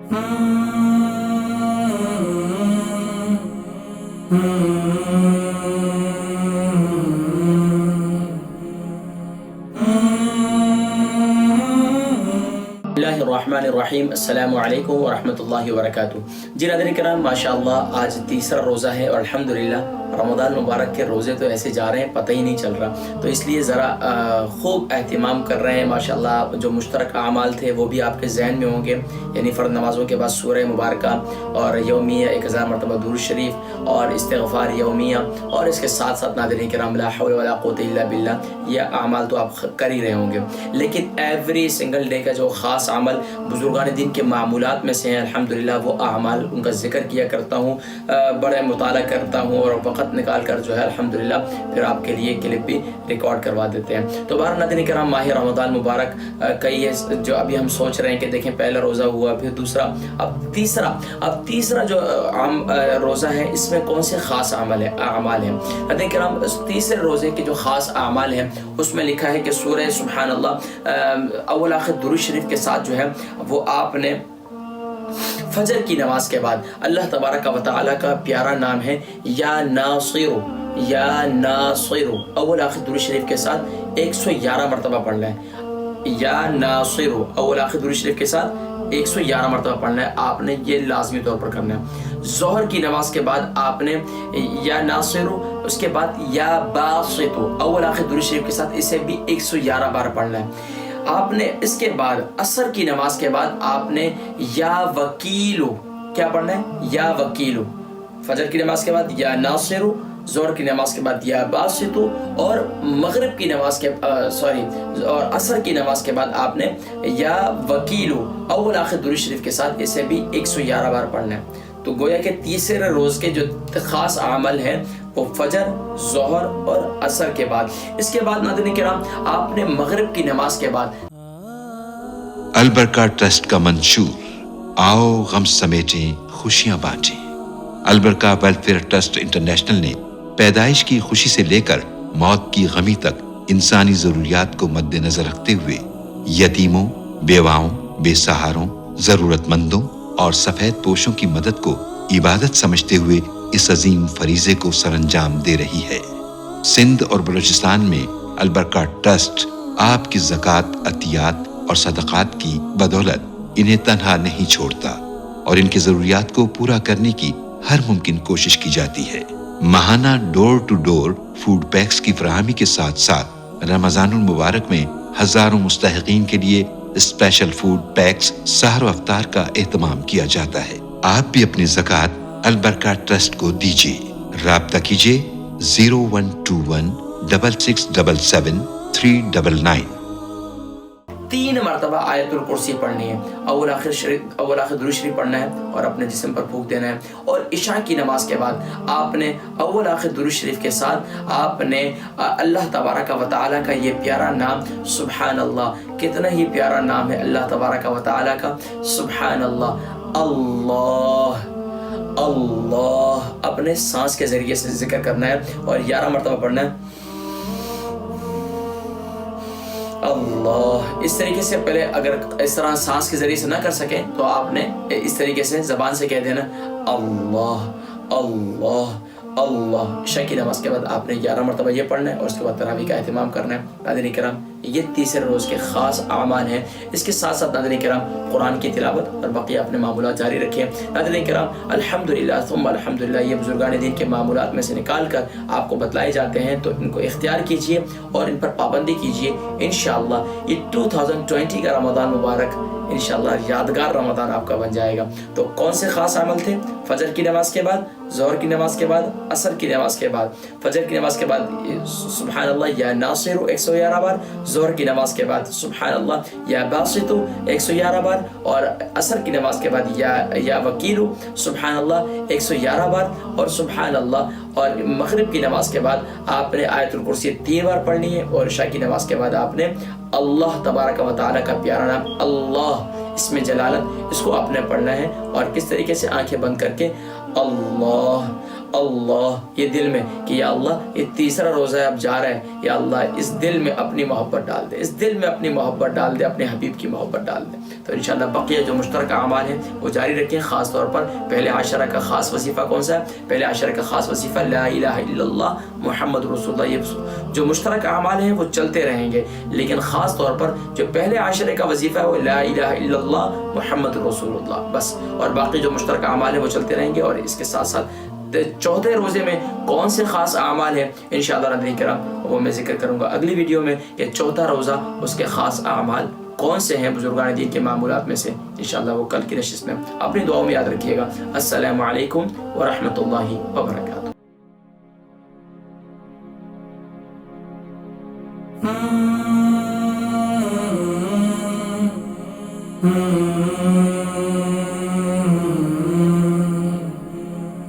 बिस्मिल्लाहिर्रहमानिर्रहीम। अस्सलामु अलैकुम वरहमतुल्लाहि वबरकातुहू। जी नाज़रीन किराम, माशाअल्लाह आज तीसरा रोज़ा है और अल्हम्दुलिल्लाह रमज़ान मुबारक के रोज़े तो ऐसे जा रहे हैं पता ही नहीं चल रहा, तो इसलिए ज़रा खूब एहतिमाम कर रहे हैं। माशाअल्लाह जो मुश्तरक आमाल थे वो भी आपके ज़हन में होंगे, यानी फ़र्द नमाज़ों के बाद सूरह मुबारका और यौमिया 1000 मरतबा दुरूद शरीफ और इस्तिग़फ़ार यौमिया, और इसके साथ साथ नाज़रीन किराम ला हौल वला कुव्वता इल्ला बिल्लाह ये आमाल तो आप कर ही रहे होंगे। लेकिन एवरी सिंगल डे का जो ख़ास अमल बुजुर्गान दीन के मामूलात में से हैं, अल्हम्दुलिल्लाह वो आमाल उनका ज़िक्र किया करता हूँ, बड़ा मुताला करता हूँ और वक़्त निकाल कर जो है अल्हम्दुलिल्लाह फिर आपके लिए क्लिप भी रिकॉर्ड करवा देते हैं। तो बारह नाज़रीन किराम, माह रमज़ान मुबारक कई है जो अभी हम सोच रहे हैं कि देखें पहला रोज़ा हुआ, फिर दूसरा, अब तीसरा जो रोज़ा है इसमें कौन से ख़ास अमाल हैं। नाज़रीन किराम, तीसरे रोज़े के जो ख़ास अमाल हैं उसमें लिखा है कि सूरह सुब्हान अल्लाह अव्वल आखिर दुरूद शरीफ के साथ जो है वो आपने फजर की नमाज के बाद, अल्लाह तबारक व तआला का प्यारा नाम है या नासिरु, या नासिरु, अव्वल आखिर दुरूद शरीफ के साथ 111 मरतबा पढ़ना है। या नासिरु अव्वल आखिर दुरूद शरीफ के साथ 111 मरतबा पढ़ना है, आपने ये लाजमी तौर पर करना है। ज़ोहर की नमाज के बाद आपने या नासिरु, उसके बाद या बासितु अव्वल आखिर दुरूद शरीफ के साथ इसे भी 111 बार पढ़ना है। आपने इसके बाद असर की नमाज के बाद आपने या वकीलु क्या पढ़ना है, या वकीलु। फजर की नमाज के बाद या नासिरु, ज़ोहर की नमाज के बाद या बासितु, और मगरिब की नमाज के और असर की नमाज के बाद आपने या वकीलु अव्वल आखिर दुरूद शरीफ के साथ इसे भी 111 बार पढ़ना है। तो गोया के तीसरे रोज़ के जो ख़ास अमल हैं वो फजर, ज़ोहर और असर के बाद। इसके बाद नाज़रीन किराम आपने मगरिब की नमाज के बाद अलबरका ट्रस्ट का मंशूर, आओ गम समेटें खुशियां बांटें। अलबरका वेलफेयर ट्रस्ट इंटरनेशनल ने पैदाइश की खुशी से लेकर मौत की गमी तक इंसानी जरूरियात को मद्देनजर रखते हुए यतीमों, बेवाओं, बेसहारों, जरूरतमंदों और सफेद पोशों की मदद को इबादत समझते हुए इस अजीम फरीजे को सरअंजाम दे रही है। सिंध और बलूचिस्तान में अलबरका ट्रस्ट आपकी ज़कात, अतियात और सदक़ात की बदौलत इन्हें तन्हा नहीं छोड़ता और इनकी ज़रूरियात को पूरा करने की हर मुमकिन कोशिश की जाती है। माहाना door to door food packs की फराहमी के साथ साथ रमज़ानुल मुबारक में हज़ारों मुस्तहिक़ीन के लिए स्पेशल फूड पैक्स सहर अफ्तार का एहतमाम किया जाता है। आप भी अपनी ज़कात अलबरका ट्रस्ट को दीजिए। राब्ता कीजिए 0121 6677 399। 3 मरतबा आयतुल कुर्सी पढ़नी है, अव्वल आखिर दुरूद शरीफ पढ़ना है और अपने जिस्म पर फूंक देना है। और इशा की नमाज के बाद आपने अव्वल आखिर दुरूद शरीफ के साथ आपने अल्लाह तबारक व तआला का ये प्यारा नाम सुब्हान अल्लाह, कितना ही प्यारा नाम है अल्लाह तबारक व तआला का, सुब्हान अल्लाह, अल्लाह अल्लाह, अपने सांस के जरिए से जिक्र करना है और 11 मरतबा पढ़ना है अल्लाह। इस तरीके से पहले अगर इस तरह सांस के जरिए से ना कर सके तो आपने इस तरीके से ज़बान से कह देना अल्लाह अल्लाह अल्लाह। इशा की नमाज के बाद आपने 11 मरतबा ये पढ़ना है और उसके बाद तरावी का एहतमाम करना है। नाज़रीन किराम, ये तीसरे रोज़ के ख़ास आमाल हैं। इसके साथ साथ नाज़रीन किराम कुरान की तिलावत और बाकी अपने मामूलात जारी रखें। नाज़रीन किराम, अल्हम्दुलिल्लाह सुम्मा अल्हम्दुलिल्लाह, ये बुजुर्गान दीन के मामूलात में से निकाल कर आपको बतलाए जाते हैं, तो इनको इख्तियार कीजिए और इन पर पाबंदी कीजिए। इंशाअल्लाह ये 2020 का रमज़ान मुबारक इंशाअल्लाह यादगार रमज़ान आपका बन जाएगा। तो कौन से ख़ास अमल थे? फजर की नमाज के बाद, ज़ोहर की नमाज के बाद, असर की नमाज के बाद। फजर की नमाज के बाद सुब्हान अल्लाह या नासिरु 111 बार, ज़ोहर की नमाज के बाद सुब्हान अल्लाह या बासितु 111 बार, और असर की नमाज के बाद या वकीलु सुब्हान अल्लाह 111 बार, और सुब्हान अल्लाह। और मगरिब की नमाज के बाद आपने आयतुल कुर्सी 3 बार पढ़नी है, और इशा की नमाज के बाद आपने अल्लाह तबारक व तआला का प्यारा नाम अल्लाह, इसमें जलालत, इसको आपने पढ़ना है। और किस तरीके से? आंखें बंद करके अल्लाह اللہ یہ دل میں کہ یا اللہ یہ تیسرا روزہ اب جا رہا ہے، یا اللہ اس دل میں اپنی محبت ڈال دے، اس دل میں اپنی محبت ڈال دے، اپنے حبیب کی محبت ڈال دے۔ تو انشاءاللہ بقیہ جو مشترکہ اعمال ہیں وہ جاری رکھیں، خاص طور پر پہلے عشرہ کا خاص وظیفہ کون سا ہے؟ پہلے عشرہ کا خاص وظیفہ لا الہ الا اللہ محمد رسول اللہ، یہ جو مشترکہ اعمال ہیں وہ چلتے رہیں گے، لیکن خاص طور پر جو پہلے عشرے کا وظیفہ ہے وہ لا الہ الا اللہ محمد رسول اللہ بس، اور باقی جو مشترکہ اعمال ہیں وہ چلتے رہیں گے۔ اور اس کے ساتھ ساتھ چوتھے روزے میں کون سے خاص اعمال ہیں انشاءاللہ ناظرین کرام وہ میں ذکر کروں گا اگلی ویڈیو میں، کہ چوتھا روزہ اس کے خاص اعمال کون سے ہیں بزرگان دین کے معمولات میں سے، انشاءاللہ وہ کل کی نشست میں اپنی دعاؤں میں یاد رکھیے گا۔ السلام علیکم ورحمۃ اللہ وبرکاتہ۔